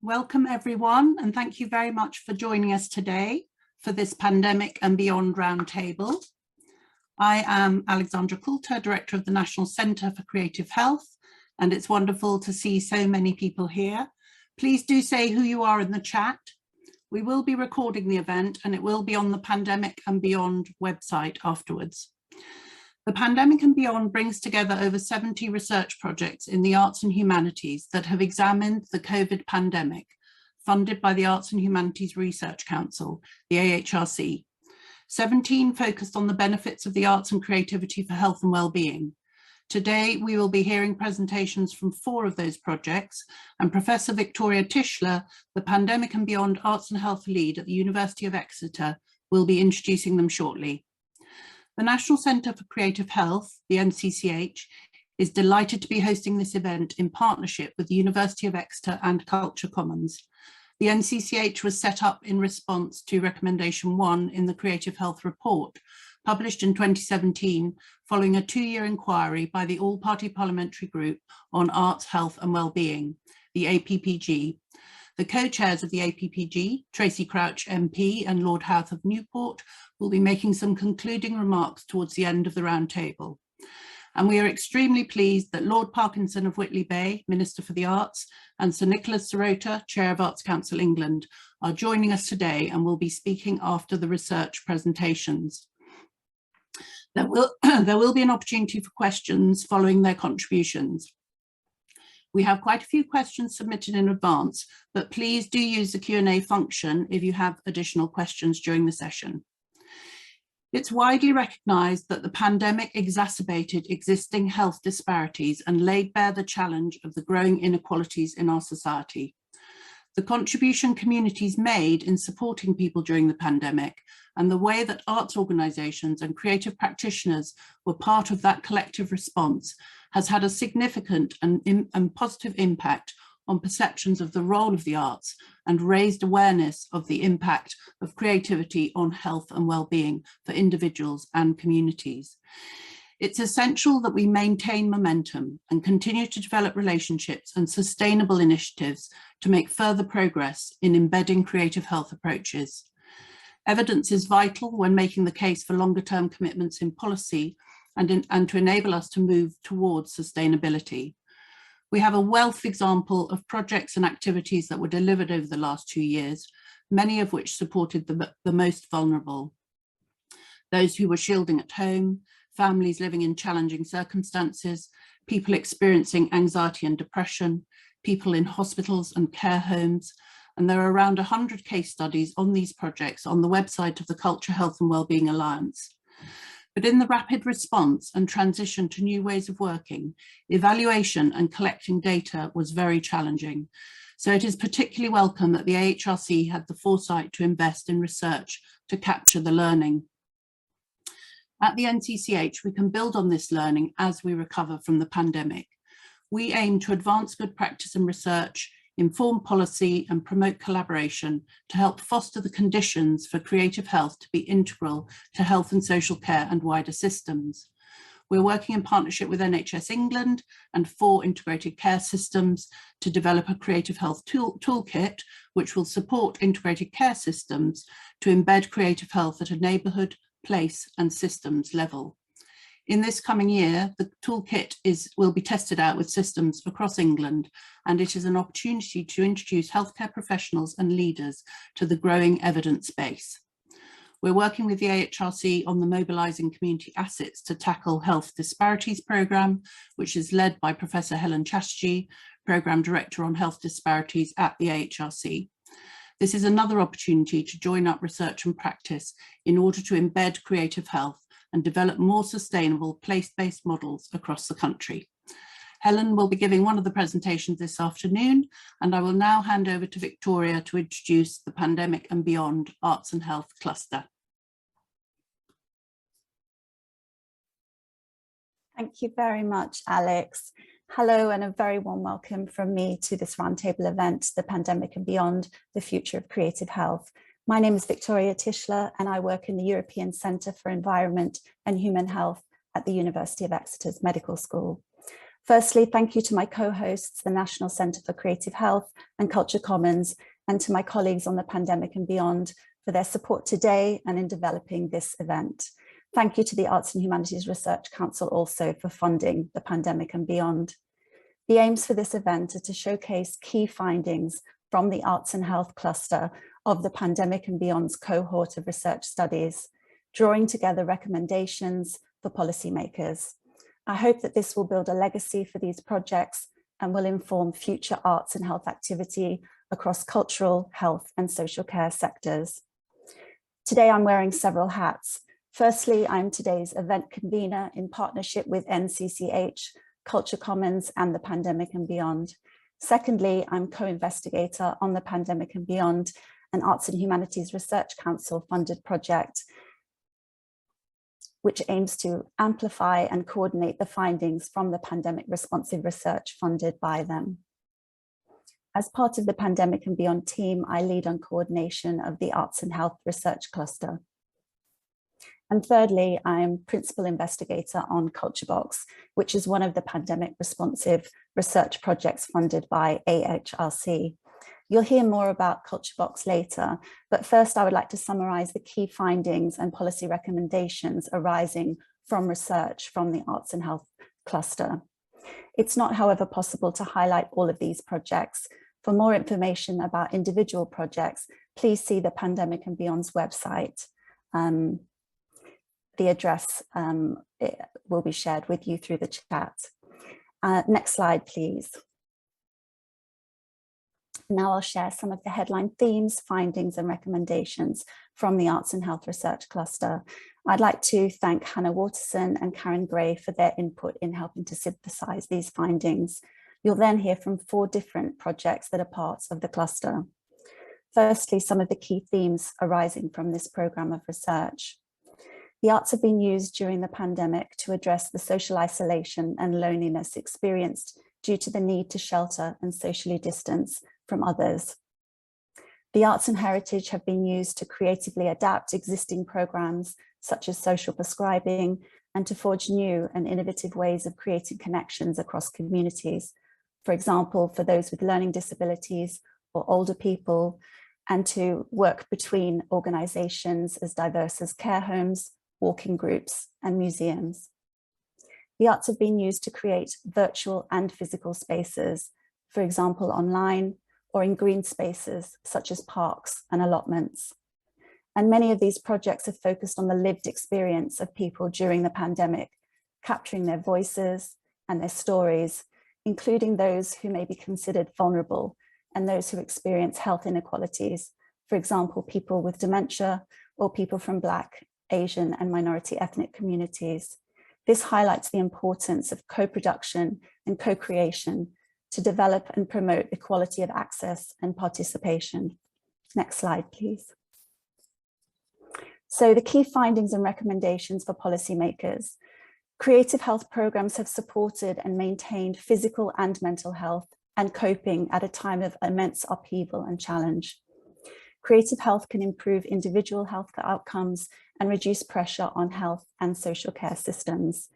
Welcome everyone, and thank you very much for joining us today for this Pandemic and Beyond Roundtable. I am Alexandra Coulter, Director of the National Centre for Creative Health, and it's wonderful to see so many people here. Please do say who you are in the chat. We will be recording the event and it will be on the Pandemic and Beyond website afterwards. The Pandemic and Beyond brings together over 70 research projects in the arts and humanities that have examined the COVID pandemic, funded by the Arts and Humanities Research Council, the AHRC. 17 focused on the benefits of the arts and creativity for health and well-being. Today, we will be hearing presentations from 4 of those projects, and Professor Victoria Tischler, the Pandemic and Beyond Arts and Health Lead at the University of Exeter, will be introducing them shortly. The National Centre for Creative Health, the NCCH, is delighted to be hosting this event in partnership with the University of Exeter and Culture Commons. The NCCH was set up in response to Recommendation 1 in the Creative Health Report, published in 2017, following a 2-year inquiry by the All-Party Parliamentary Group on Arts, Health and Wellbeing, the APPG. The co-chairs of the APPG, Tracey Crouch MP and Lord Howarth of Newport, will be making some concluding remarks towards the end of the roundtable. And we are extremely pleased that Lord Parkinson of Whitley Bay, Minister for the Arts, and Sir Nicholas Serota, Chair of Arts Council England, are joining us today and will be speaking after the research presentations. There will be an opportunity for questions following their contributions. We have quite a few questions submitted in advance, but please do use the Q&A function if you have additional questions during the session. It's widely recognised that the pandemic exacerbated existing health disparities and laid bare the challenge of the growing inequalities in our society. The contribution communities made in supporting people during the pandemic and the way that arts organisations and creative practitioners were part of that collective response has had a significant and positive impact on perceptions of the role of the arts and raised awareness of the impact of creativity on health and well-being for individuals and communities. It's essential that we maintain momentum and continue to develop relationships and sustainable initiatives to make further progress in embedding creative health approaches. Evidence is vital when making the case for longer-term commitments in policy and to enable us to move towards sustainability. We have a wealth example of projects and activities that were delivered over the last 2 years, many of which supported the most vulnerable. Those who were shielding at home, families living in challenging circumstances, people experiencing anxiety and depression, people in hospitals and care homes, and there are around 100 case studies on these projects on the website of the Culture, Health and Wellbeing Alliance. But in the rapid response and transition to new ways of working, evaluation and collecting data was very challenging. So it is particularly welcome that the AHRC had the foresight to invest in research to capture the learning. At the NCCH, we can build on this learning as we recover from the pandemic. We aim to advance good practice and research, inform policy and promote collaboration to help foster the conditions for creative health to be integral to health and social care and wider systems. We're working in partnership with NHS England and 4 integrated care systems to develop a creative health toolkit, which will support integrated care systems to embed creative health at a neighbourhood, place and systems level. In this coming year, the toolkit will be tested out with systems across England, and it is an opportunity to introduce healthcare professionals and leaders to the growing evidence base. We're working with the AHRC on the Mobilising Community Assets to Tackle Health Disparities programme, which is led by Professor Helen Chaterjee, Programme Director on Health Disparities at the AHRC. This is another opportunity to join up research and practice in order to embed creative health and develop more sustainable place-based models across the country. Helen will be giving one of the presentations this afternoon, and I will now hand over to Victoria to introduce the Pandemic and Beyond Arts and Health Cluster. Thank you very much, Alex. Hello and a very warm welcome from me to this roundtable event, The Pandemic and Beyond, the Future of Creative Health. My name is Victoria Tischler and I work in the European Centre for Environment and Human Health at the University of Exeter's Medical School. Firstly, thank you to my co-hosts, the National Centre for Creative Health and Culture Commons, and to my colleagues on the Pandemic and Beyond for their support today and in developing this event. Thank you to the Arts and Humanities Research Council also for funding the Pandemic and Beyond. The aims for this event are to showcase key findings from the Arts and Health cluster of the Pandemic and Beyond's cohort of research studies, drawing together recommendations for policymakers. I hope that this will build a legacy for these projects and will inform future arts and health activity across cultural, health and social care sectors. Today I'm wearing several hats. Firstly, I'm today's event convener in partnership with NCCH, Culture Commons and the Pandemic and Beyond. Secondly, I'm co-investigator on the Pandemic and Beyond, an Arts and Humanities Research Council funded project which aims to amplify and coordinate the findings from the pandemic responsive research funded by them. As part of the Pandemic and Beyond team, I lead on coordination of the Arts and Health Research Cluster. And thirdly, I am principal investigator on CultureBox, which is one of the pandemic responsive research projects funded by AHRC. You'll hear more about CultureBox later, but first I would like to summarize the key findings and policy recommendations arising from research from the Arts and Health cluster. It's not, however, possible to highlight all of these projects. For more information about individual projects, please see the Pandemic and Beyond's website. The address will be shared with you through the chat. Next slide, please. Now I'll share some of the headline themes, findings and recommendations from the Arts and Health Research Cluster. I'd like to thank Hannah Waterson and Karen Gray for their input in helping to synthesize these findings. You'll then hear from 4 different projects that are parts of the cluster. Firstly, some of the key themes arising from this program of research. The arts have been used during the pandemic to address the social isolation and loneliness experienced due to the need to shelter and socially distance from others. The arts and heritage have been used to creatively adapt existing programs such as social prescribing and to forge new and innovative ways of creating connections across communities. For example, for those with learning disabilities or older people, and to work between organizations as diverse as care homes, walking groups and museums. The arts have been used to create virtual and physical spaces, for example, online or in green spaces such as parks and allotments. And many of these projects have focused on the lived experience of people during the pandemic, capturing their voices and their stories, including those who may be considered vulnerable and those who experience health inequalities, for example, people with dementia or people from Black, Asian and minority ethnic communities. This highlights the importance of co-production and co-creation to develop and promote equality of access and participation. Next slide, please. So the key findings and recommendations for policymakers. Creative health programs have supported and maintained physical and mental health and coping at a time of immense upheaval and challenge. Creative health can improve individual health outcomes and reduce pressure on health and social care systems.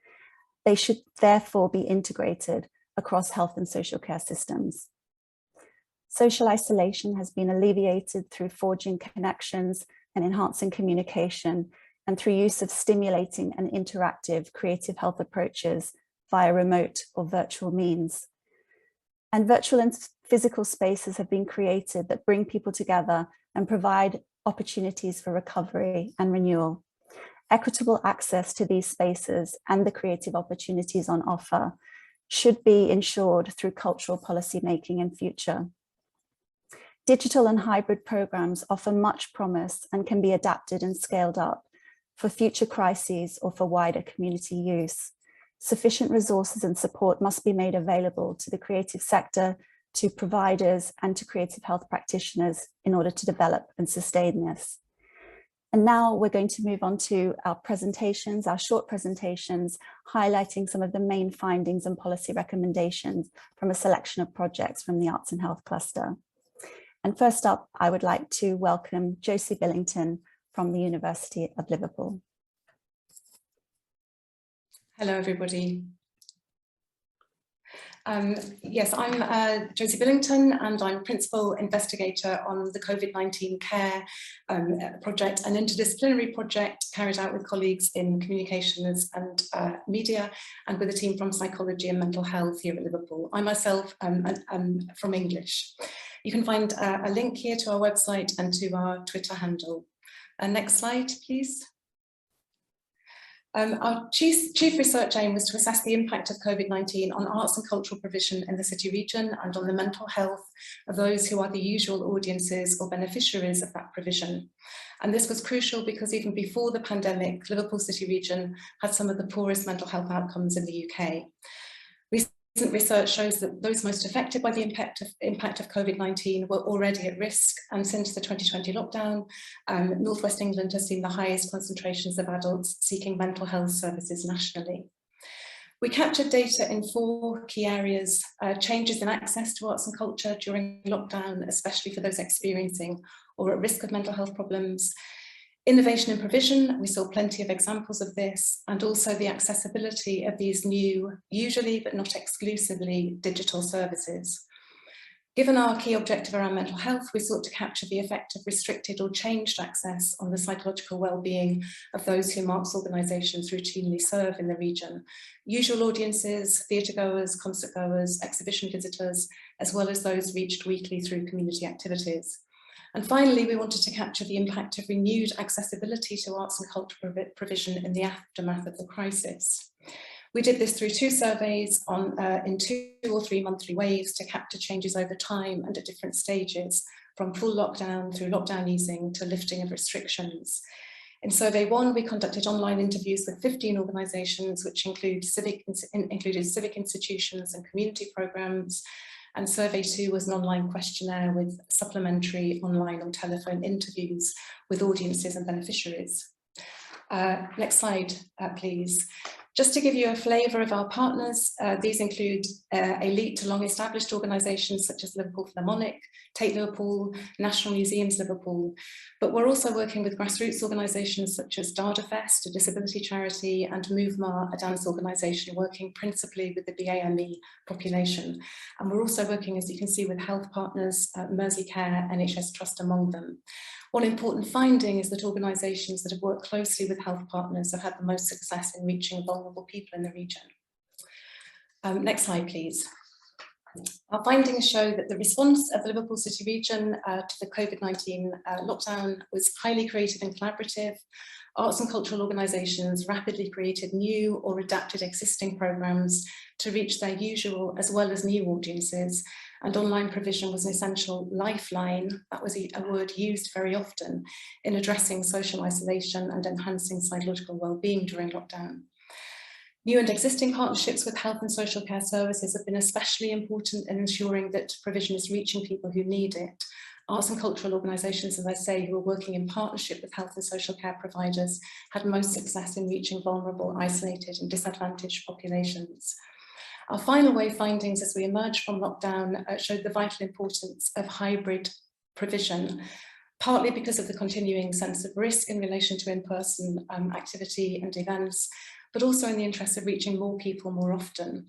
They should therefore be integrated across health and social care systems. Social isolation has been alleviated through forging connections and enhancing communication, and through use of stimulating and interactive creative health approaches via remote or virtual means. And virtual and physical spaces have been created that bring people together and provide opportunities for recovery and renewal. Equitable access to these spaces and the creative opportunities on offer should be ensured through cultural policy making in future. Digital and hybrid programs offer much promise and can be adapted and scaled up for future crises or for wider community use. Sufficient resources and support must be made available to the creative sector, to providers and to creative health practitioners in order to develop and sustain this. And now we're going to move on to our presentations, our short presentations, highlighting some of the main findings and policy recommendations from a selection of projects from the Arts and Health Cluster. And first up, I would like to welcome Josie Billington from the University of Liverpool. Hello, everybody. Yes, I'm Josie Billington, and I'm Principal Investigator on the COVID-19 Care project, an interdisciplinary project carried out with colleagues in communications and media, and with a team from psychology and mental health here at Liverpool. I myself am from English. You can find a link here to our website and to our Twitter handle. Next slide, please. Our chief research aim was to assess the impact of COVID-19 on arts and cultural provision in the city region and on the mental health of those who are the usual audiences or beneficiaries of that provision. And this was crucial because even before the pandemic, Liverpool city region had some of the poorest mental health outcomes in the UK. Recent research shows that those most affected by the impact of COVID-19 were already at risk, and since the 2020 lockdown, North West England has seen the highest concentrations of adults seeking mental health services nationally. We captured data in 4 key areas: changes in access to arts and culture during lockdown, especially for those experiencing or at risk of mental health problems; innovation in provision, we saw plenty of examples of this, and also the accessibility of these new, usually but not exclusively, digital services. Given our key objective around mental health, we sought to capture the effect of restricted or changed access on the psychological well-being of those whom arts organisations routinely serve in the region. Usual audiences, theatre-goers, concert-goers, exhibition visitors, as well as those reached weekly through community activities. And finally, we wanted to capture the impact of renewed accessibility to arts and cultural provision in the aftermath of the crisis. We did this through 2 surveys in 2 or 3 monthly waves to capture changes over time and at different stages, from full lockdown through lockdown easing to lifting of restrictions. In survey 1, we conducted online interviews with 15 organisations, which included civic institutions and community programmes. And survey 2 was an online questionnaire with supplementary online or telephone interviews with audiences and beneficiaries. Next slide, please. Just to give you a flavour of our partners, these include elite to long established organisations such as Liverpool Philharmonic, Tate Liverpool, National Museums Liverpool, but we're also working with grassroots organisations such as Dardafest, a disability charity, and Movemar, a dance organisation working principally with the BAME population. And we're also working, as you can see, with health partners, Merseycare, NHS Trust among them. One important finding is that organisations that have worked closely with health partners have had the most success in reaching vulnerable people in the region. Next slide, please. Our findings show that the response of the Liverpool City region to the COVID-19 lockdown was highly creative and collaborative. Arts and cultural organisations rapidly created new or adapted existing programmes to reach their usual as well as new audiences, and online provision was an essential lifeline, that was a word used very often, in addressing social isolation and enhancing psychological well-being during lockdown. New and existing partnerships with health and social care services have been especially important in ensuring that provision is reaching people who need it. Arts and cultural organisations, as I say, who are working in partnership with health and social care providers had most success in reaching vulnerable, isolated and disadvantaged populations. Our final wave findings as we emerged from lockdown showed the vital importance of hybrid provision, partly because of the continuing sense of risk in relation to in-person activity and events, but also in the interest of reaching more people more often.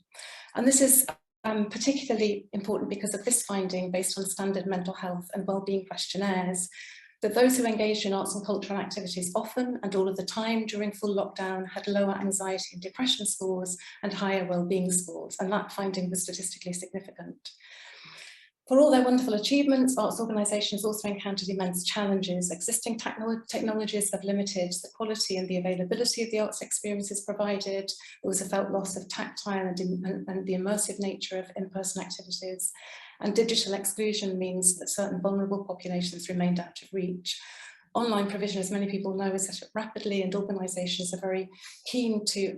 And this is particularly important because of this finding based on standard mental health and wellbeing questionnaires, that those who engaged in arts and cultural activities often and all of the time during full lockdown had lower anxiety and depression scores and higher wellbeing scores, and that finding was statistically significant. For all their wonderful achievements, arts organisations also encountered immense challenges. Existing technologies have limited the quality and the availability of the arts experiences provided. There was a felt loss of tactile and the immersive nature of in-person activities. And digital exclusion means that certain vulnerable populations remained out of reach. Online provision, as many people know, is set up rapidly, and organisations are very keen to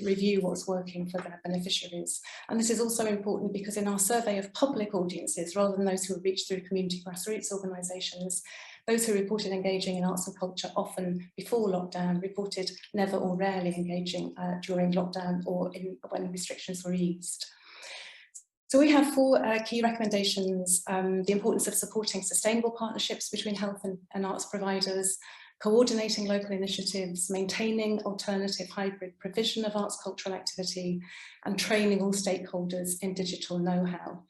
review what's working for their beneficiaries. And this is also important because in our survey of public audiences, rather than those who were reached through community grassroots organisations, those who reported engaging in arts and culture often before lockdown reported never or rarely engaging during lockdown or when restrictions were eased. So we have 4 key recommendations: the importance of supporting sustainable partnerships between health and arts providers, coordinating local initiatives, maintaining alternative hybrid provision of arts cultural activity, and training all stakeholders in digital know-how.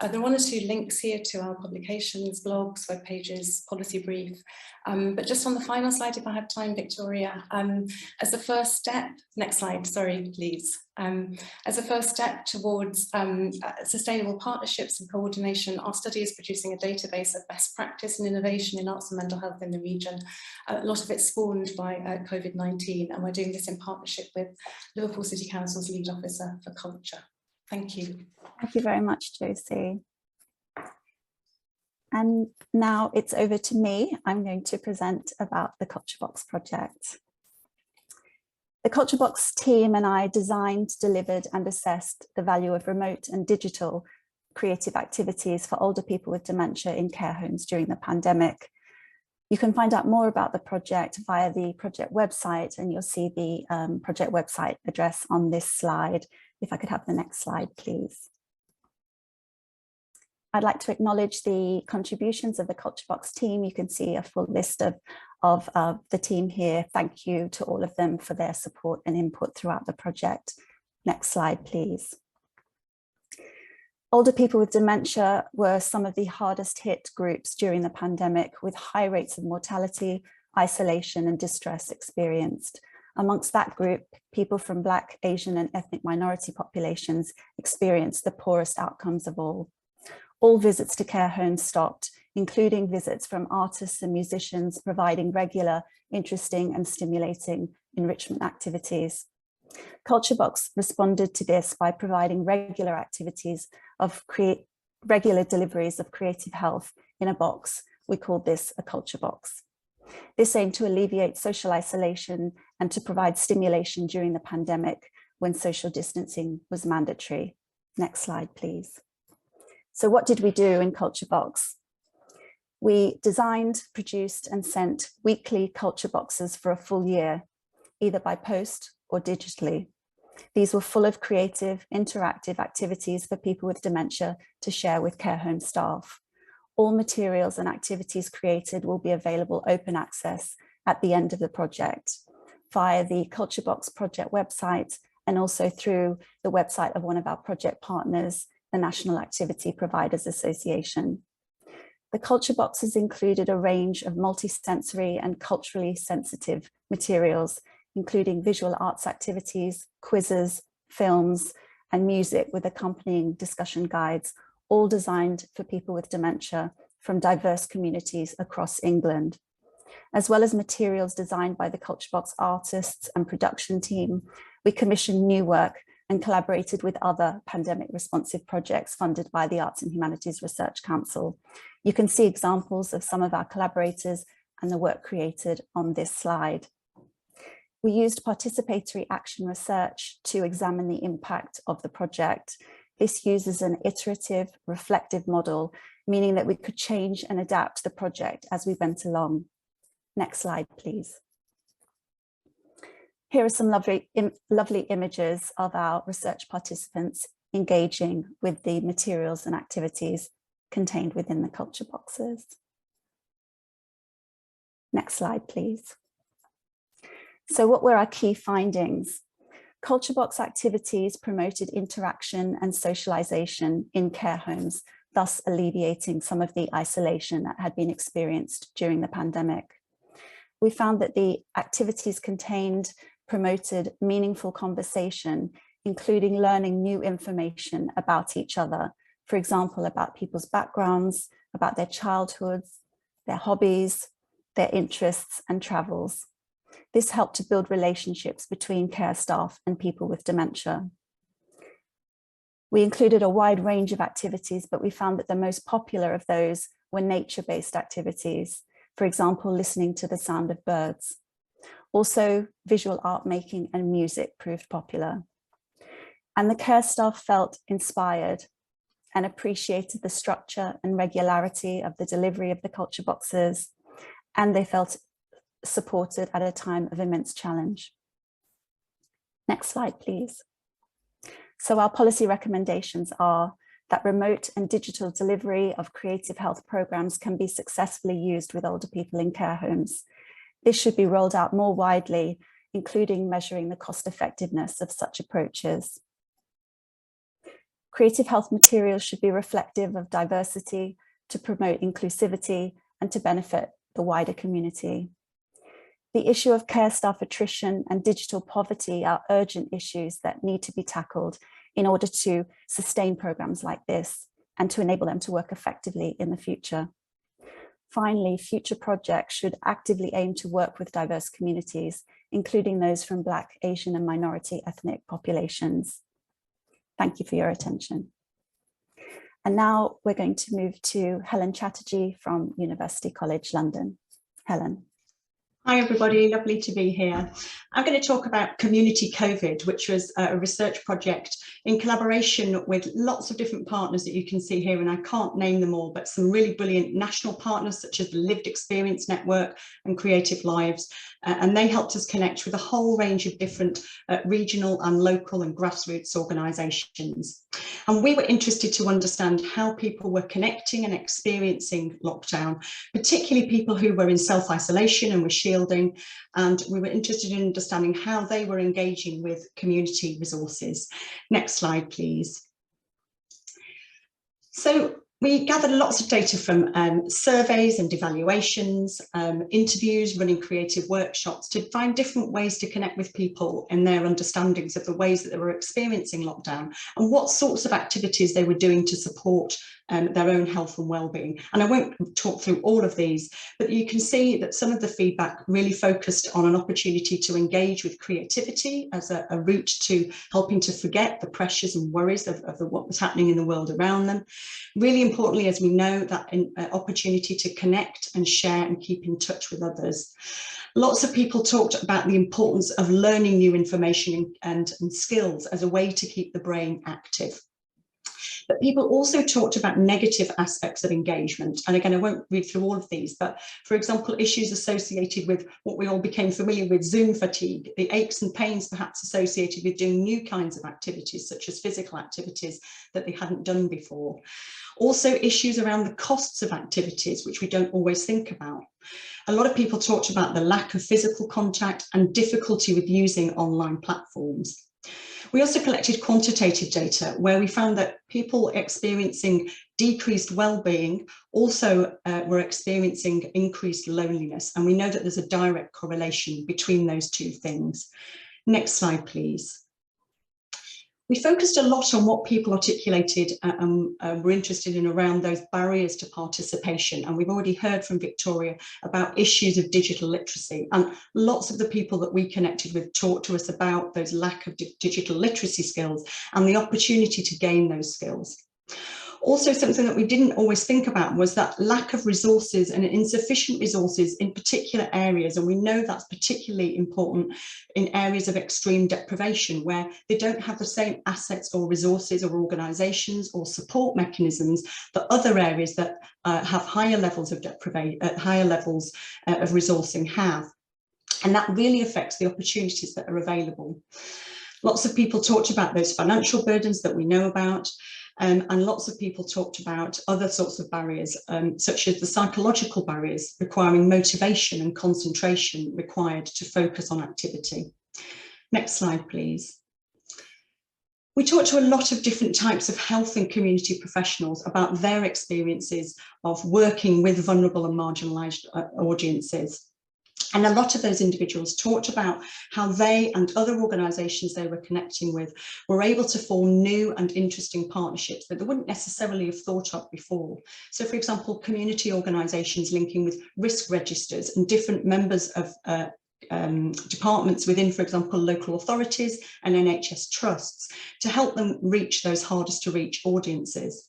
There are one or two links here to our publications, blogs, web pages, policy brief, but just on the final slide, if I have time, Victoria, as the first step, next slide, sorry, please. As a first step towards sustainable partnerships and coordination, our study is producing a database of best practice and innovation in arts and mental health in the region. A lot of it spawned by COVID-19, and we're doing this in partnership with Liverpool City Council's lead officer for culture. Thank you. Thank you very much, Josie. And now it's over to me. I'm going to present about the Culture Box project. The Culture Box team and I designed, delivered and assessed the value of remote and digital creative activities for older people with dementia in care homes during the pandemic. You can find out more about the project via the project website, and you'll see the project website address on this slide. If I could have the next slide, please. I'd like to acknowledge the contributions of the Culture Box team. You can see a full list of the team here. Thank you to all of them for their support and input throughout the project. Next slide, please. Older people with dementia were some of the hardest hit groups during the pandemic, with high rates of mortality, isolation and distress experienced. Amongst that group, people from Black, Asian and ethnic minority populations experienced the poorest outcomes of all. All visits to care homes stopped, including visits from artists and musicians providing regular, interesting and stimulating enrichment activities. Culture Box responded to this by providing regular activities of regular deliveries of creative health in a box. We called this a Culture Box. This aimed to alleviate social isolation and to provide stimulation during the pandemic when social distancing was mandatory. Next slide, please. So what did we do in Culture Box? We designed, produced and sent weekly Culture Boxes for a full year, either by post or digitally. These were full of creative, interactive activities for people with dementia to share with care home staff. All materials and activities created will be available open access at the end of the project via the Culture Box project website and also through the website of one of our project partners, the National Activity Providers Association. The Culture Boxes included a range of multisensory and culturally sensitive materials, including visual arts activities, quizzes, films, and music with accompanying discussion guides, all designed for people with dementia from diverse communities across England. As well as materials designed by the Culture Box artists and production team, we commissioned new work and collaborated with other pandemic responsive projects funded by the Arts and Humanities Research Council. You can see examples of some of our collaborators and the work created on this slide. We used participatory action research to examine the impact of the project. This uses an iterative, reflective model, meaning that we could change and adapt the project as we went along. Next slide, please. Here are some lovely images of our research participants engaging with the materials and activities contained within the Culture Boxes. Next slide, please. So what were our key findings? Culture Box activities promoted interaction and socialization in care homes, thus alleviating some of the isolation that had been experienced during the pandemic. We found that the activities contained promoted meaningful conversation, including learning new information about each other, for example, about people's backgrounds, about their childhoods, their hobbies, their interests and travels. This helped to build relationships between care staff and people with dementia. We included a wide range of activities, but we found that the most popular of those were nature-based activities, for example, listening to the sound of birds. Also, visual art making and music proved popular. And the care staff felt inspired and appreciated the structure and regularity of the delivery of the Culture Boxes, and they felt supported at a time of immense challenge. Next slide, please. So our policy recommendations are that remote and digital delivery of creative health programs can be successfully used with older people in care homes. This should be rolled out more widely, including measuring the cost effectiveness of such approaches. Creative health materials should be reflective of diversity, to promote inclusivity and to benefit the wider community. The issue of care staff attrition and digital poverty are urgent issues that need to be tackled in order to sustain programs like this and to enable them to work effectively in the future. Finally, future projects should actively aim to work with diverse communities, including those from Black, Asian and minority ethnic populations. Thank you for your attention. And now we're going to move to Helen Chaterjee from University College London. Helen. Hi everybody, lovely to be here. I'm going to talk about Community COVID, which was a research project in collaboration with lots of different partners that you can see here, and I can't name them all, but some really brilliant national partners such as the Lived Experience Network and Creative Lives, and they helped us connect with a whole range of different regional and local and grassroots organisations. And we were interested to understand how people were connecting and experiencing lockdown, particularly people who were in self-isolation and were shielding, and we were interested in understanding how they were engaging with community resources. Next slide, please. So we gathered lots of data from surveys and evaluations, interviews, running creative workshops to find different ways to connect with people in their understandings of the ways that they were experiencing lockdown and what sorts of activities they were doing to support their own health and well-being. And I won't talk through all of these, but you can see that some of the feedback really focused on an opportunity to engage with creativity as a route to helping to forget the pressures and worries of what was happening in the world around them. Really importantly, as we know, that opportunity to connect and share and keep in touch with others. Lots of people talked about the importance of learning new information and skills as a way to keep the brain active. But people also talked about negative aspects of engagement. And again, I won't read through all of these, but for example, issues associated with what we all became familiar with, Zoom fatigue, the aches and pains perhaps associated with doing new kinds of activities, such as physical activities that they hadn't done before. Also issues around the costs of activities, which we don't always think about. A lot of people talked about the lack of physical contact and difficulty with using online platforms. We also collected quantitative data where we found that people experiencing decreased well-being also were experiencing increased loneliness. And we know that there's a direct correlation between those two things. Next slide, please. We focused a lot on what people articulated and were interested in around those barriers to participation. And we've already heard from Victoria about issues of digital literacy. And lots of the people that we connected with talked to us about those lack of digital literacy skills and the opportunity to gain those skills. Also, something that we didn't always think about was that lack of resources and insufficient resources in particular areas. And we know that's particularly important in areas of extreme deprivation, where they don't have the same assets or resources or organisations or support mechanisms that other areas that have higher levels of deprivation, higher levels of resourcing have. And that really affects the opportunities that are available. Lots of people talked about those financial burdens that we know about. And lots of people talked about other sorts of barriers, such as the psychological barriers requiring motivation and concentration required to focus on activity. Next slide, please. We talked to a lot of different types of health and community professionals about their experiences of working with vulnerable and marginalised audiences. And a lot of those individuals talked about how they and other organisations they were connecting with were able to form new and interesting partnerships that they wouldn't necessarily have thought of before. So, for example, community organisations linking with risk registers and different members of departments within, for example, local authorities and NHS trusts to help them reach those hardest to reach audiences.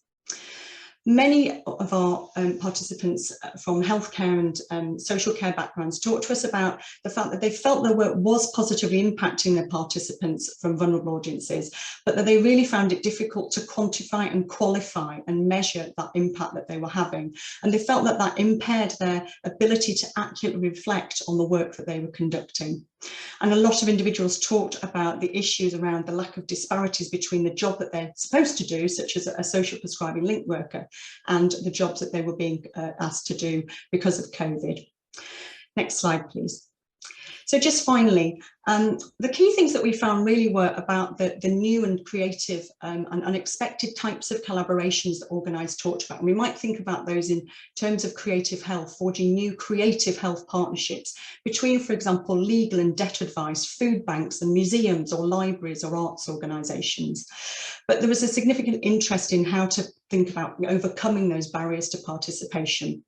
Many of our participants from healthcare and social care backgrounds talked to us about the fact that they felt their work was positively impacting their participants from vulnerable audiences, but that they really found it difficult to quantify and qualify and measure that impact that they were having. And they felt that that impaired their ability to accurately reflect on the work that they were conducting. And a lot of individuals talked about the issues around the lack of disparities between the job that they're supposed to do, such as a social prescribing link worker, and the jobs that they were being asked to do because of COVID. Next slide, please. So just finally, the key things that we found really were about the new and creative and unexpected types of collaborations that Organise talked about. And we might think about those in terms of creative health, forging new creative health partnerships between, for example, legal and debt advice, food banks and museums or libraries or arts organisations. But there was a significant interest in how to think about overcoming those barriers to participation.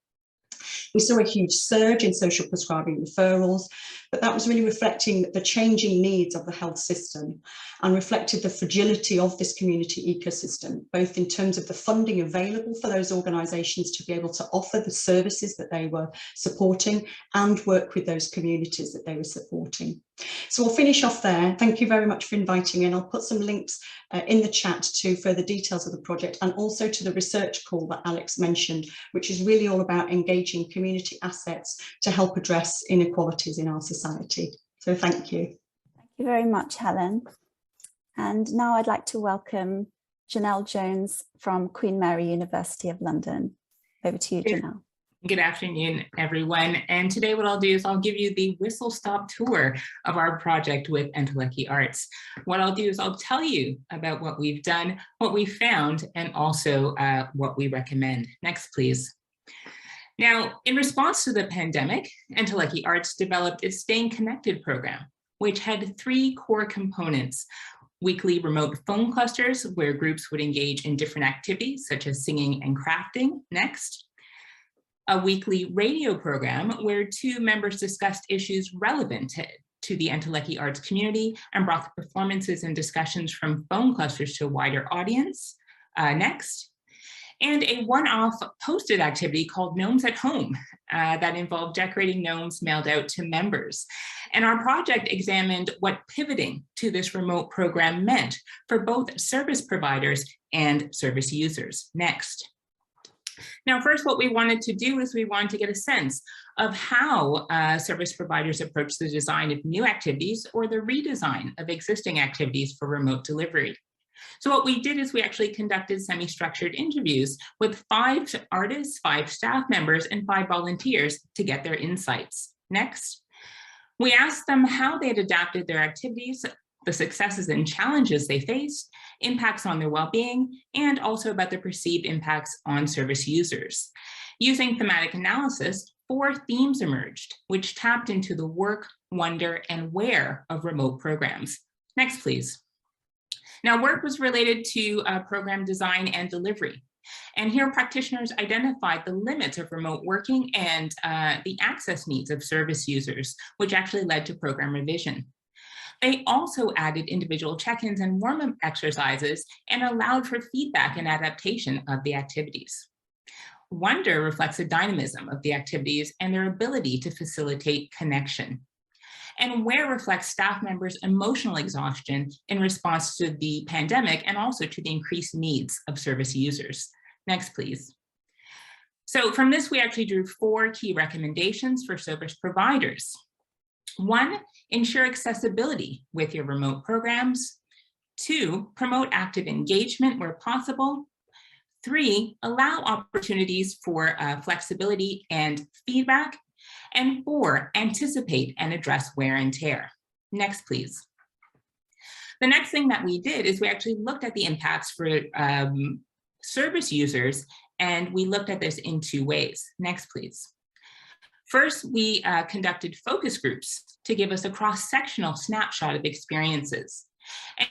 We saw a huge surge in social prescribing referrals, but that was really reflecting the changing needs of the health system and reflected the fragility of this community ecosystem, both in terms of the funding available for those organisations to be able to offer the services that they were supporting and work with those communities that they were supporting. So we'll finish off there. Thank you very much for inviting me, and I'll put some links in the chat to further details of the project and also to the research call that Alex mentioned, which is really all about engaging community assets to help address inequalities in our society. So thank you. Thank you very much, Helen. And now I'd like to welcome Janelle Jones from Queen Mary University of London. Over to you, Janelle. Good afternoon, everyone. And today what I'll do is I'll give you the whistle-stop tour of our project with Enteleki Arts. What I'll do is I'll tell you about what we've done, what we found, and also what we recommend. Next, please. Now, in response to the pandemic, Enteleki Arts developed its Staying Connected program, which had 3 core components: weekly remote phone clusters where groups would engage in different activities such as singing and crafting. Next, a weekly radio program where 2 members discussed issues relevant to the Enteleki Arts community and brought the performances and discussions from phone clusters to a wider audience. Next, and a one-off posted activity called Gnomes at Home that involved decorating gnomes mailed out to members. And our project examined what pivoting to this remote program meant for both service providers and service users. Next. Now, first, what we wanted to do is we wanted to get a sense of how service providers approach the design of new activities or the redesign of existing activities for remote delivery. So what we did is we actually conducted semi-structured interviews with 5 artists, 5 staff members, and 5 volunteers to get their insights. Next, we asked them how they had adapted their activities, the successes and challenges they faced, impacts on their well-being, and also about the perceived impacts on service users. Using thematic analysis, 4 themes emerged, which tapped into the work, wonder, and where of remote programs. Next, please. Now, work was related to program design and delivery. And here practitioners identified the limits of remote working and the access needs of service users, which actually led to program revision. They also added individual check-ins and warm-up exercises and allowed for feedback and adaptation of the activities. Wonder reflects the dynamism of the activities and their ability to facilitate connection. And where reflects staff members' emotional exhaustion in response to the pandemic and also to the increased needs of service users. Next, please. So from this, we actually drew 4 key recommendations for service providers. 1, ensure accessibility with your remote programs. 2, promote active engagement where possible. 3, allow opportunities for flexibility and feedback. And 4, anticipate and address wear and tear. Next, please. The next thing that we did is we actually looked at the impacts for service users, and we looked at this in 2 ways. Next, please. First, we conducted focus groups to give us a cross-sectional snapshot of experiences.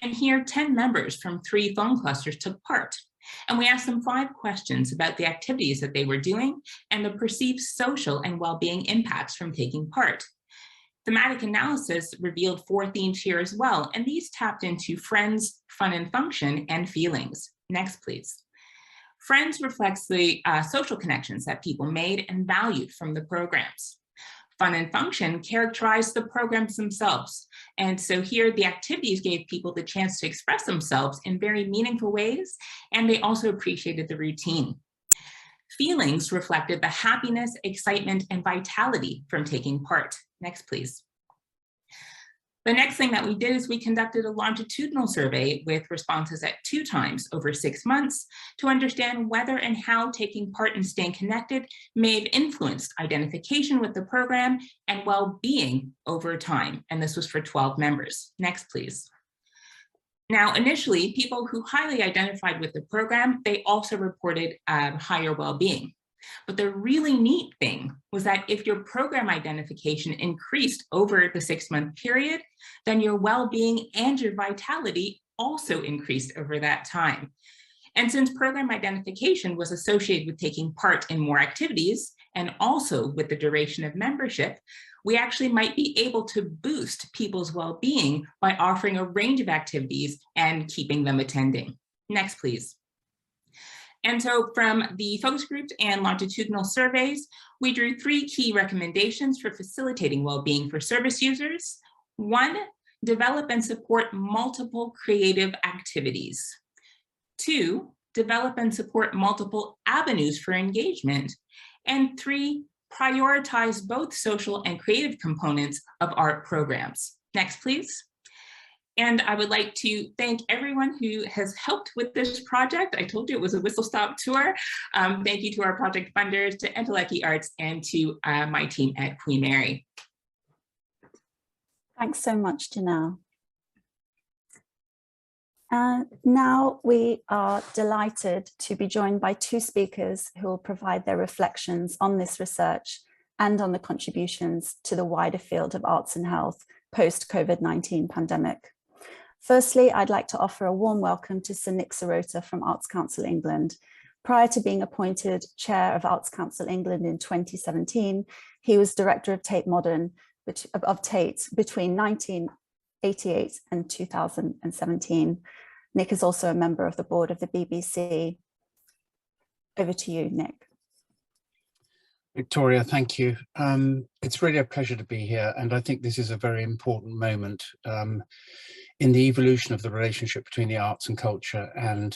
And here, 10 members from 3 phone clusters took part. And we asked them 5 questions about the activities that they were doing and the perceived social and well-being impacts from taking part. Thematic analysis revealed 4 themes here as well, and these tapped into friends, fun and function, and feelings. Next, please. Friends reflects the social connections that people made and valued from the programs. Fun and function characterized the programs themselves. And so here the activities gave people the chance to express themselves in very meaningful ways, and they also appreciated the routine. Feelings reflected the happiness, excitement, and vitality from taking part. Next, please. The next thing that we did is we conducted a longitudinal survey with responses at 2 times over 6 months to understand whether and how taking part in staying connected may have influenced identification with the program and well-being over time. And this was for 12 members. Next, please. Now, initially, people who highly identified with the program, they also reported higher well-being. But the really neat thing was that if your program identification increased over the 6-month period, then your well-being and your vitality also increased over that time. And since program identification was associated with taking part in more activities and also with the duration of membership, we actually might be able to boost people's well-being by offering a range of activities and keeping them attending. Next, please. And so from the focus groups and longitudinal surveys, we drew 3 key recommendations for facilitating well-being for service users. 1, develop and support multiple creative activities. 2, develop and support multiple avenues for engagement. And 3, prioritize both social and creative components of art programs. Next, please. And I would like to thank everyone who has helped with this project. I told you it was a whistle-stop tour. Thank you to our project funders, to Enteleki Arts, and to my team at Queen Mary. Thanks so much, Janelle. Now we are delighted to be joined by 2 speakers who will provide their reflections on this research and on the contributions to the wider field of arts and health post-COVID-19 pandemic. Firstly, I'd like to offer a warm welcome to Sir Nick Serota from Arts Council England. Prior to being appointed Chair of Arts Council England in 2017, he was Director of Tate Modern between 1988 and 2017. Nick is also a member of the board of the BBC. Over to you, Nick. Victoria, thank you. It's really a pleasure to be here, and I think this is a very important moment in the evolution of the relationship between the arts and culture and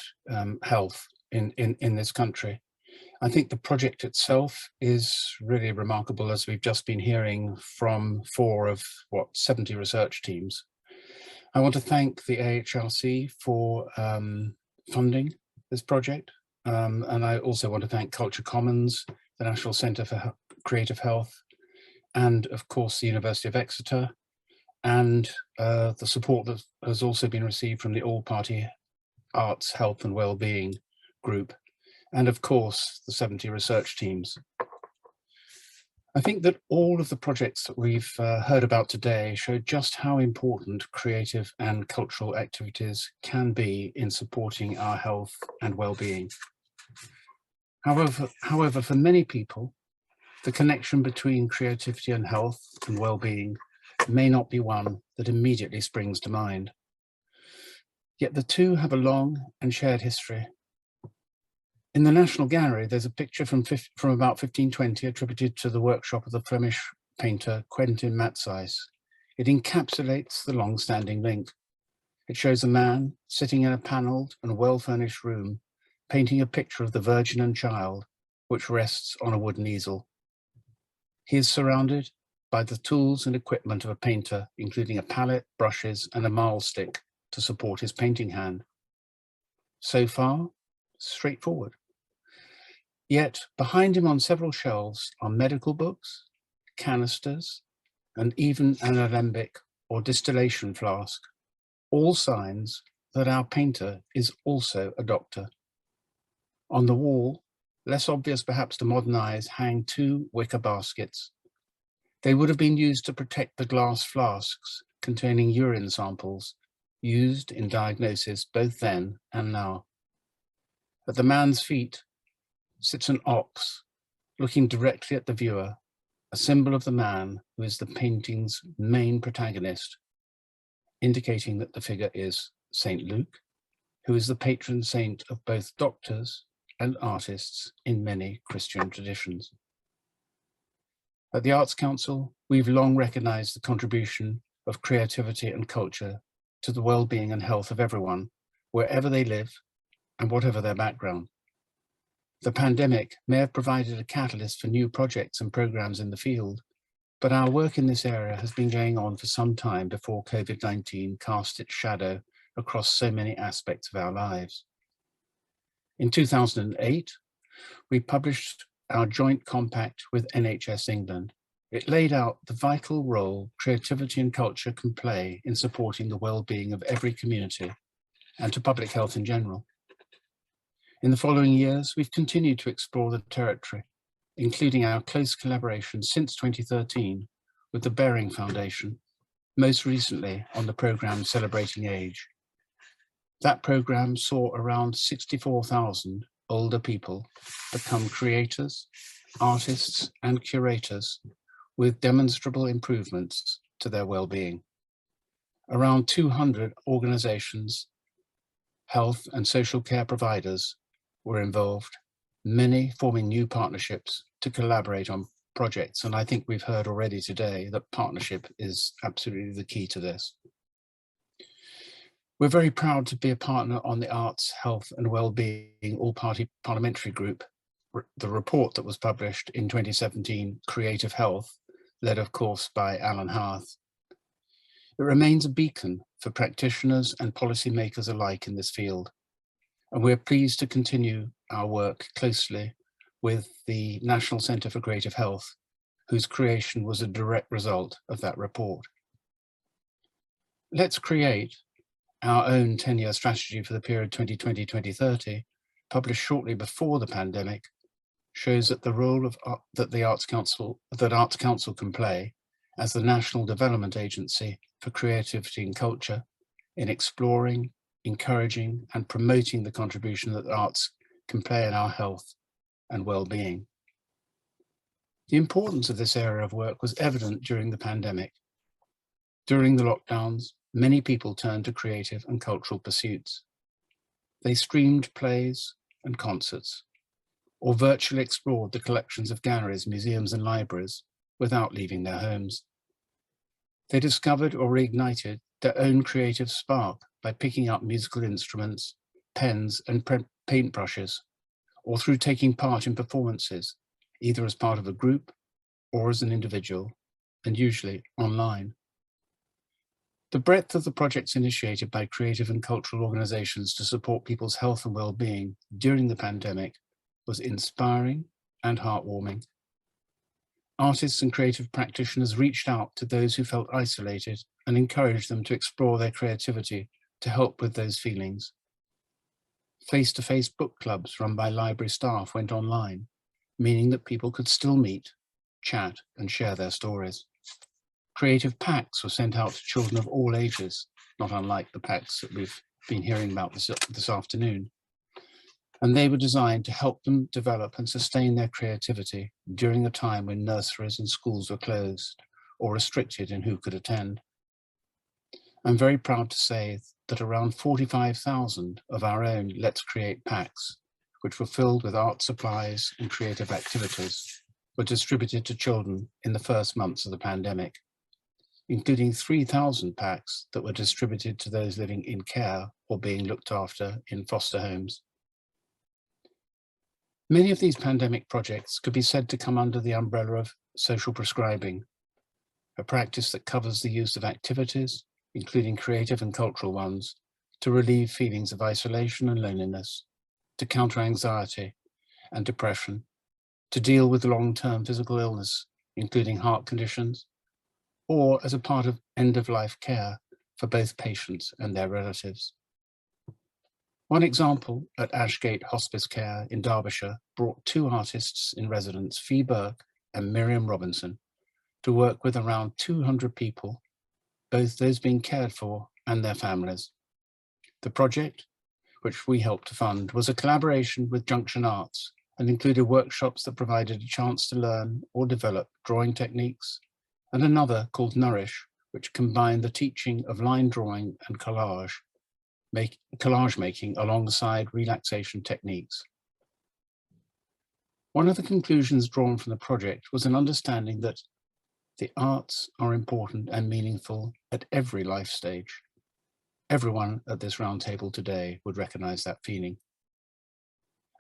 health in this country. I think the project itself is really remarkable, as we've just been hearing from 4 of 70 research teams. I want to thank the AHRC for funding this project, and I also want to thank Culture Commons, the National Centre for Creative Health, and of course the University of Exeter, and the support that has also been received from the All-Party Arts, Health and Wellbeing group, and of course the 70 research teams. I think that all of the projects that we've heard about today show just how important creative and cultural activities can be in supporting our health and well-being. However, for many people, the connection between creativity and health and well-being may not be one that immediately springs to mind. Yet the two have a long and shared history. In the National Gallery, there's a picture from about 1520 attributed to the workshop of the Flemish painter Quentin Matsys. It encapsulates the long-standing link. It shows a man sitting in a panelled and well-furnished room, painting a picture of the Virgin and Child, which rests on a wooden easel. He is surrounded by the tools and equipment of a painter, including a palette, brushes, and a mahl stick to support his painting hand. So far, straightforward. Yet behind him on several shelves are medical books, canisters, and even an alembic or distillation flask, all signs that our painter is also a doctor. On the wall, less obvious perhaps to modern eyes, hang 2 wicker baskets. They would have been used to protect the glass flasks containing urine samples used in diagnosis both then and now. At the man's feet sits an ox, looking directly at the viewer, a symbol of the man who is the painting's main protagonist, indicating that the figure is Saint Luke, who is the patron saint of both doctors and artists in many Christian traditions. At the Arts Council, we've long recognised the contribution of creativity and culture to the well-being and health of everyone, wherever they live and whatever their background. The pandemic may have provided a catalyst for new projects and programmes in the field, but our work in this area has been going on for some time before COVID-19 cast its shadow across so many aspects of our lives. In 2008, we published our joint compact with NHS England. It laid out the vital role creativity and culture can play in supporting the well-being of every community and to public health in general. In the following years, we've continued to explore the territory, including our close collaboration since 2013 with the Bearing Foundation, most recently on the programme Celebrating Age. That programme saw around 64,000 older people become creators, artists and curators with demonstrable improvements to their well-being. Around 200 organisations, health and social care providers were involved, many forming new partnerships to collaborate on projects. And I think we've heard already today that partnership is absolutely the key to this. We're very proud to be a partner on the Arts, Health and Wellbeing All-Party Parliamentary Group. The report that was published in 2017, Creative Health, led of course by Alan Howarth. It remains a beacon for practitioners and policymakers alike in this field. And we're pleased to continue our work closely with the National Centre for Creative Health, whose creation was a direct result of that report. Let's Create, our own 10-year strategy for the period 2020-2030, published shortly before the pandemic, shows that the role of that Arts Council can play as the national development agency for creativity and culture in exploring, encouraging and promoting the contribution that arts can play in our health and well-being. The importance of this area of work was evident during the pandemic. During the lockdowns, many people turned to creative and cultural pursuits. They streamed plays and concerts, or virtually explored the collections of galleries, museums and libraries without leaving their homes. They discovered or reignited their own creative spark by picking up musical instruments, pens and paintbrushes, or through taking part in performances, either as part of a group or as an individual, and usually online. The breadth of the projects initiated by creative and cultural organisations to support people's health and well-being during the pandemic was inspiring and heartwarming. Artists and creative practitioners reached out to those who felt isolated and encouraged them to explore their creativity to help with those feelings. Face-to-face book clubs run by library staff went online, meaning that people could still meet, chat and share their stories. Creative packs were sent out to children of all ages, not unlike the packs that we've been hearing about this afternoon. And they were designed to help them develop and sustain their creativity during a time when nurseries and schools were closed or restricted in who could attend. I'm very proud to say that around 45,000 of our own Let's Create packs, which were filled with art supplies and creative activities, were distributed to children in the first months of the pandemic, including 3,000 packs that were distributed to those living in care or being looked after in foster homes. Many of these pandemic projects could be said to come under the umbrella of social prescribing, a practice that covers the use of activities, including creative and cultural ones, to relieve feelings of isolation and loneliness, to counter anxiety and depression, to deal with long-term physical illness, including heart conditions, or as a part of end-of-life care for both patients and their relatives. One example at Ashgate Hospice Care in Derbyshire brought two artists in residence, Fee Burke and Miriam Robinson, to work with around 200 people, both those being cared for and their families. The project, which we helped to fund, was a collaboration with Junction Arts and included workshops that provided a chance to learn or develop drawing techniques, and another called Nourish, which combined the teaching of line drawing and collage making alongside relaxation techniques. One of the conclusions drawn from the project was an understanding that the arts are important and meaningful at every life stage. Everyone at this round table today would recognize that feeling.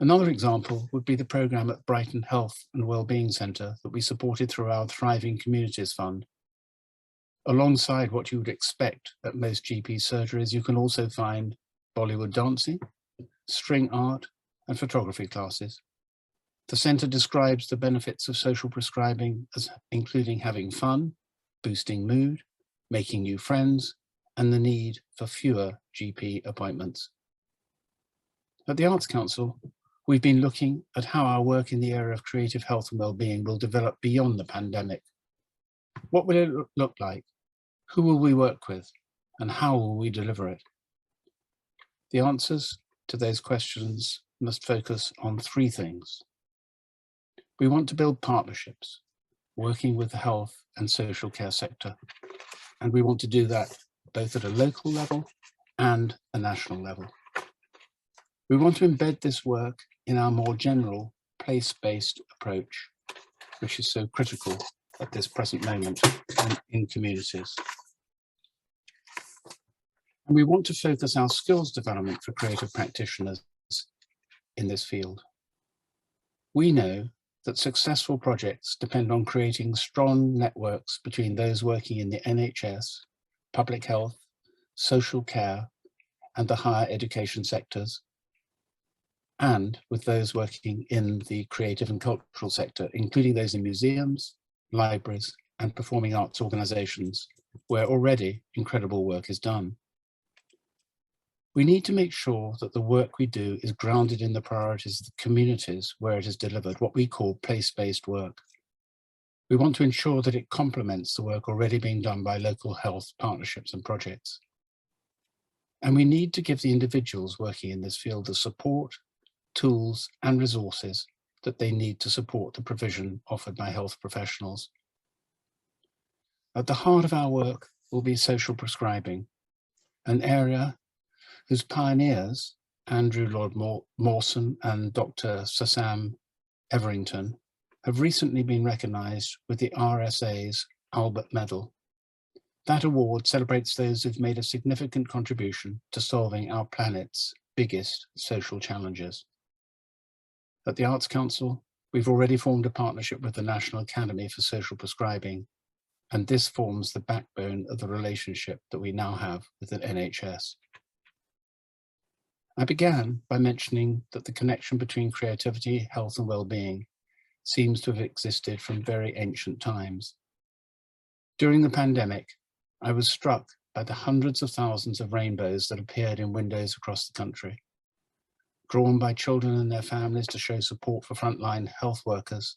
Another example would be the programme at Brighton Health and Wellbeing Centre that we supported through our Thriving Communities Fund. Alongside what you would expect at most GP surgeries, you can also find Bollywood dancing, string art, and photography classes. The centre describes the benefits of social prescribing as including having fun, boosting mood, making new friends, and the need for fewer GP appointments. At the Arts Council, we've been looking at how our work in the area of creative health and wellbeing will develop beyond the pandemic. What will it look like? Who will we work with? And how will we deliver it? The answers to those questions must focus on three things. We want to build partnerships, working with the health and social care sector. And we want to do that both at a local level and a national level. We want to embed this work in our more general place-based approach, which is so critical at this present moment in communities. And we want to focus our skills development for creative practitioners in this field. We know that successful projects depend on creating strong networks between those working in the NHS, public health, social care, and the higher education sectors, and with those working in the creative and cultural sector, including those in museums, libraries, and performing arts organisations, where already incredible work is done. We need to make sure that the work we do is grounded in the priorities of the communities where it is delivered, what we call place-based work. We want to ensure that it complements the work already being done by local health partnerships and projects. And we need to give the individuals working in this field the support, tools, and resources that they need to support the provision offered by health professionals. At the heart of our work will be social prescribing, an area whose pioneers, Andrew Lord Mawson and Dr. Sam Everington, have recently been recognised with the RSA's Albert Medal. That award celebrates those who've made a significant contribution to solving our planet's biggest social challenges. At the Arts Council, we've already formed a partnership with the National Academy for Social Prescribing, and this forms the backbone of the relationship that we now have with the NHS. I began by mentioning that the connection between creativity, health, and well-being seems to have existed from very ancient times. During the pandemic, I was struck by the hundreds of thousands of rainbows that appeared in windows across the country, drawn by children and their families to show support for frontline health workers,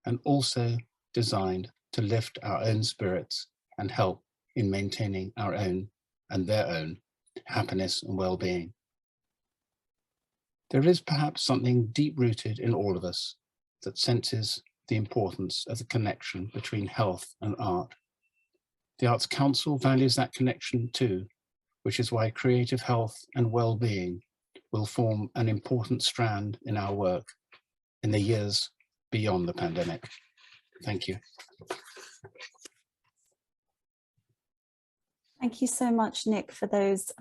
and also designed to lift our own spirits and help in maintaining our own and their own happiness and well-being. There is perhaps something deep-rooted in all of us that senses the importance of the connection between health and art. The Arts Council values that connection too, which is why creative health and well-being will form an important strand in our work in the years beyond the pandemic. Thank you. Thank you so much, Nick, for those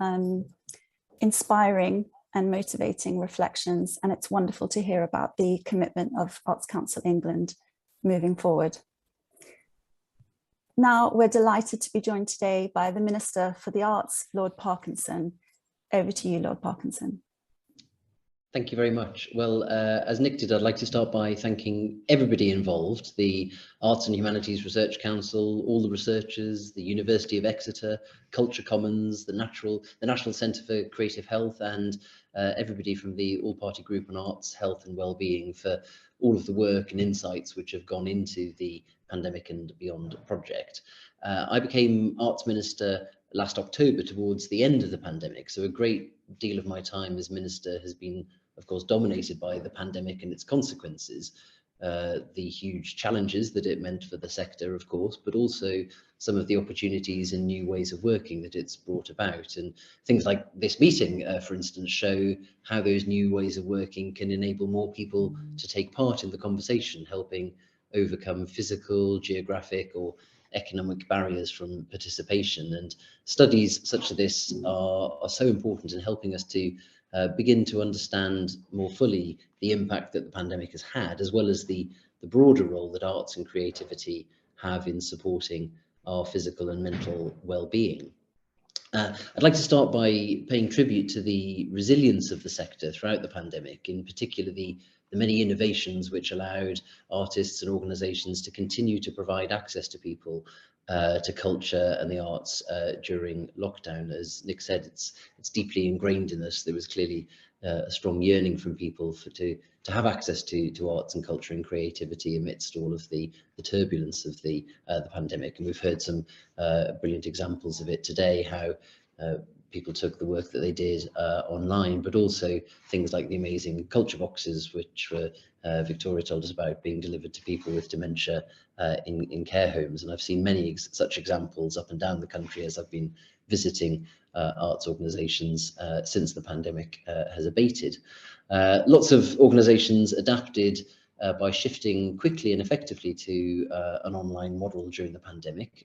inspiring and motivating reflections. And it's wonderful to hear about the commitment of Arts Council England moving forward. Now, we're delighted to be joined today by the Minister for the Arts, Lord Parkinson. Over to you, Lord Parkinson. Thank you very much. Well, as Nick did, I'd like to start by thanking everybody involved, the Arts and Humanities Research Council, all the researchers, the University of Exeter, Culture Commons, the National Centre for Creative Health, and everybody from the All-Party Group on Arts, Health and Wellbeing for all of the work and insights which have gone into the Pandemic and Beyond project. I became Arts Minister last October towards the end of the pandemic, so a great deal of my time as Minister has been, of course, dominated by the pandemic and its consequences, the huge challenges that it meant for the sector, of course, but also some of the opportunities and new ways of working that it's brought about. And things like this meeting, for instance, show how those new ways of working can enable more people to take part in the conversation, helping overcome physical, geographic, or economic barriers from participation. And studies such as this are so important in helping us to begin to understand more fully the impact that the pandemic has had, as well as the broader role that arts and creativity have in supporting our physical and mental well-being. I'd like to start by paying tribute to the resilience of the sector throughout the pandemic, in particular the many innovations which allowed artists and organisations to continue to provide access to people to culture and the arts during lockdown. As Nick said, it's deeply ingrained in us. There was clearly a strong yearning from people to have access to arts and culture and creativity amidst all of the turbulence of the pandemic. And we've heard some brilliant examples of it today, how people took the work that they did online, but also things like the amazing culture boxes, which Victoria told us about, being delivered to people with dementia in care homes. And I've seen many such examples up and down the country as I've been visiting arts organisations since the pandemic has abated. Lots of organisations adapted by shifting quickly and effectively to an online model during the pandemic.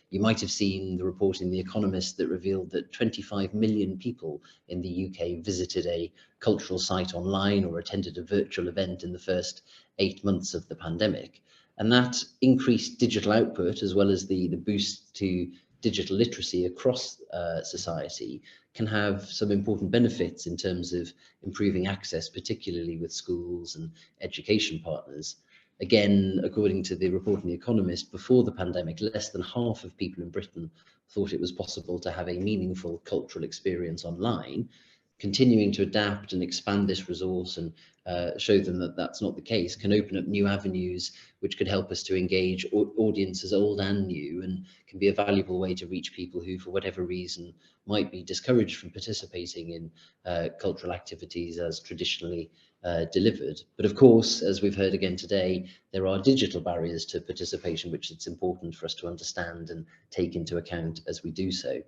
You might have seen the report in The Economist that revealed that 25 million people in the UK visited a cultural site online or attended a virtual event in the first 8 months of the pandemic. And that increased digital output, as well as the boost to digital literacy across society, can have some important benefits in terms of improving access, particularly with schools and education partners. Again, according to the report in The Economist, before the pandemic, less than half of people in Britain thought it was possible to have a meaningful cultural experience online. Continuing to adapt and expand this resource and show them that that's not the case can open up new avenues which could help us to engage audiences old and new, and can be a valuable way to reach people who, for whatever reason, might be discouraged from participating in cultural activities as traditionally delivered. But of course, as we've heard again today, there are digital barriers to participation, which it's important for us to understand and take into account as we do so.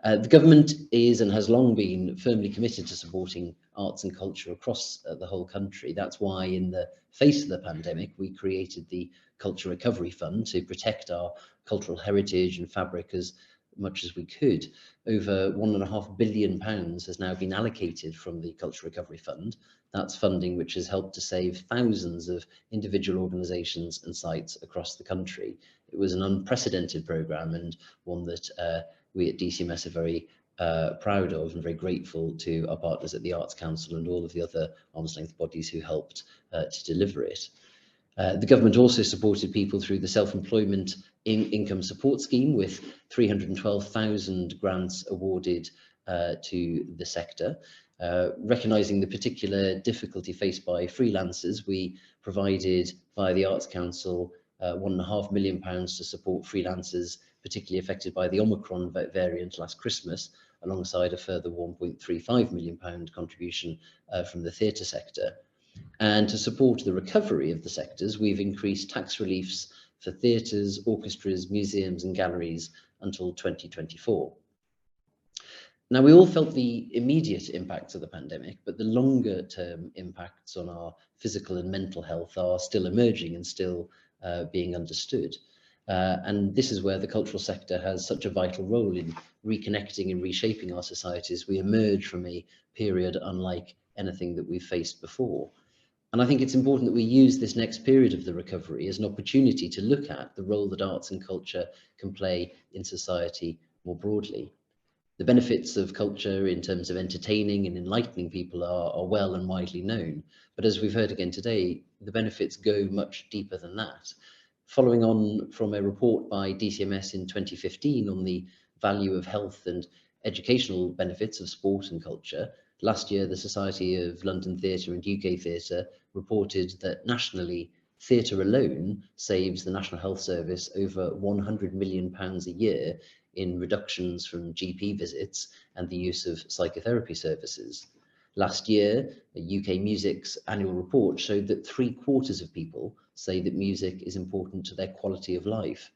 The government is and has long been firmly committed to supporting arts and culture across the whole country. That's why in the face of the pandemic, we created the Culture Recovery Fund to protect our cultural heritage and fabric as much as we could. Over £1.5 billion has now been allocated from the Culture Recovery Fund. That's funding which has helped to save thousands of individual organisations and sites across the country. It was an unprecedented programme, and one that we at DCMS are very proud of and very grateful to our partners at the Arts Council and all of the other arm's length bodies who helped to deliver it. The government also supported people through the self-employment income support scheme, with 312,000 grants awarded to the sector. Recognising the particular difficulty faced by freelancers, we provided via the Arts Council £1.5 million to support freelancers particularly affected by the Omicron variant last Christmas, alongside a further £1.35 million contribution from the theatre sector. And to support the recovery of the sectors, we've increased tax reliefs for theatres, orchestras, museums and galleries until 2024. Now, we all felt the immediate impacts of the pandemic, but the longer term impacts on our physical and mental health are still emerging and still being understood. And this is where the cultural sector has such a vital role in reconnecting and reshaping our society as we emerge from a period unlike anything that we've faced before. And I think it's important that we use this next period of the recovery as an opportunity to look at the role that arts and culture can play in society more broadly. The benefits of culture in terms of entertaining and enlightening people are well and widely known. But as we've heard again today, the benefits go much deeper than that. Following on from a report by DCMS in 2015 on the value of health and educational benefits of sport and culture, last year the Society of London Theatre and UK Theatre reported that nationally, theatre alone saves the National Health Service over £100 million a year in reductions from GP visits and the use of psychotherapy services. Last year, UK Music's annual report showed that 3/4 of people say that music is important to their quality of life.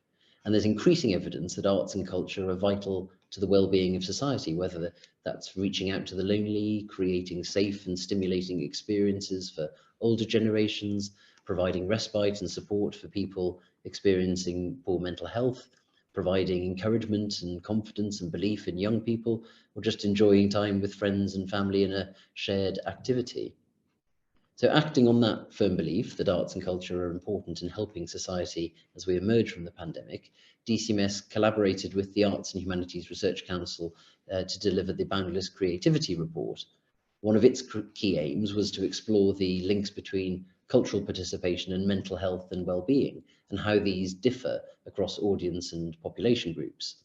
And there's increasing evidence that arts and culture are vital to the well-being of society, whether that's reaching out to the lonely, creating safe and stimulating experiences for older generations, providing respite and support for people experiencing poor mental health, providing encouragement and confidence and belief in young people, or just enjoying time with friends and family in a shared activity. So acting on that firm belief that arts and culture are important in helping society as we emerge from the pandemic, DCMS collaborated with the Arts and Humanities Research Council to deliver the Boundless Creativity Report. One of its key aims was to explore the links between cultural participation and mental health and well-being, and how these differ across audience and population groups.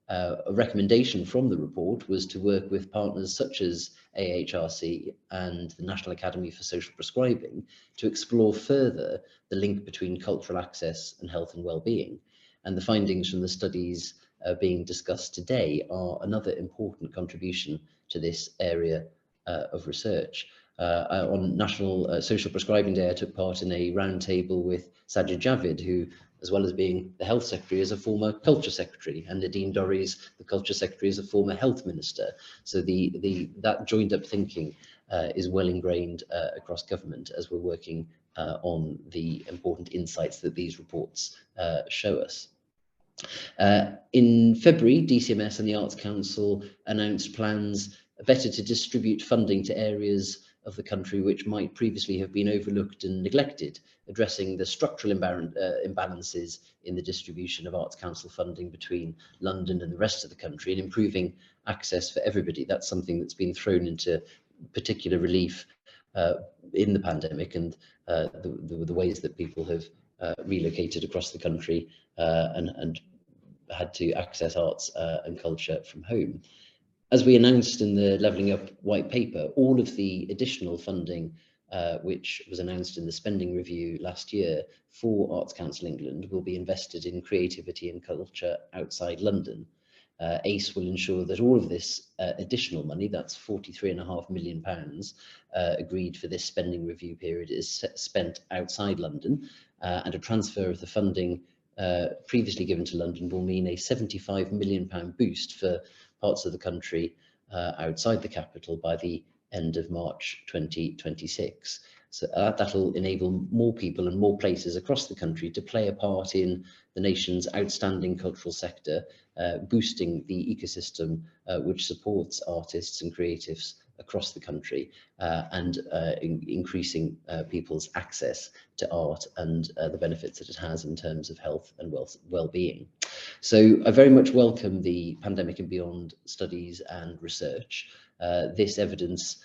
A recommendation from the report was to work with partners such as AHRC and the National Academy for Social Prescribing to explore further the link between cultural access and health and well-being. And the findings from the studies being discussed today are another important contribution to this area of research. On National Social Prescribing Day, I took part in a roundtable with Sajid Javid, who, as well as being the Health Secretary, is a former Culture Secretary, and Nadine Dorries, the Culture Secretary, is a former Health Minister. So that joined up thinking is well ingrained across government as we're working on the important insights that these reports show us. In February, DCMS and the Arts Council announced plans better to distribute funding to areas of the country which might previously have been overlooked and neglected, addressing the structural imbalances in the distribution of Arts Council funding between London and the rest of the country, and improving access for everybody. That's something that's been thrown into particular relief in the pandemic, and the ways that people have relocated across the country and had to access arts and culture from home. As we announced in the Levelling Up white paper, all of the additional funding which was announced in the spending review last year for Arts Council England will be invested in creativity and culture outside London. ACE will ensure that all of this additional money, that's £43.5 million, agreed for this spending review period, is spent outside London, and a transfer of the funding previously given to London will mean a £75 million boost for parts of the country outside the capital by the end of March 2026. So that'll enable more people and more places across the country to play a part in the nation's outstanding cultural sector, boosting the ecosystem which supports artists and creatives across the country, and increasing people's access to art and the benefits that it has in terms of health and well-being. So I very much welcome the Pandemic and Beyond studies and research. This evidence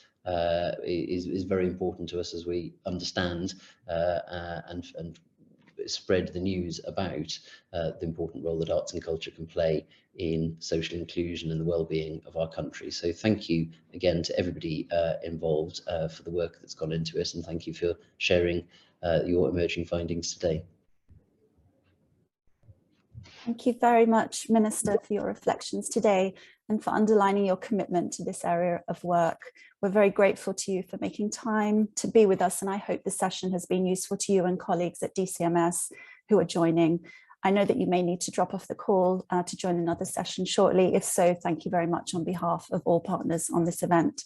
is very important to us as we understand and spread the news about the important role that arts and culture can play in social inclusion and the well-being of our country. So thank you again to everybody involved for the work that's gone into it, and thank you for sharing your emerging findings today. Thank you very much, Minister, for your reflections today and for underlining your commitment to this area of work. We're very grateful to you for making time to be with us, and I hope this session has been useful to you and colleagues at DCMS who are joining. I know that you may need to drop off the call to join another session shortly. If so, thank you very much on behalf of all partners on this event.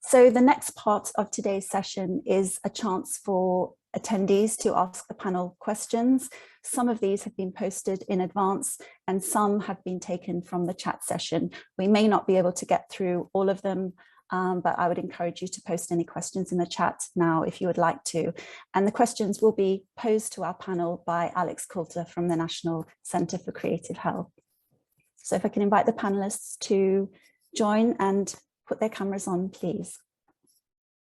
So the next part of today's session is a chance for attendees to ask the panel questions. Some of these have been posted in advance and some have been taken from the chat session. We may not be able to get through all of them, but I would encourage you to post any questions in the chat now if you would like to. And the questions will be posed to our panel by Alex Coulter from the National Centre for Creative Health. So if I can invite the panelists to join and put their cameras on, please.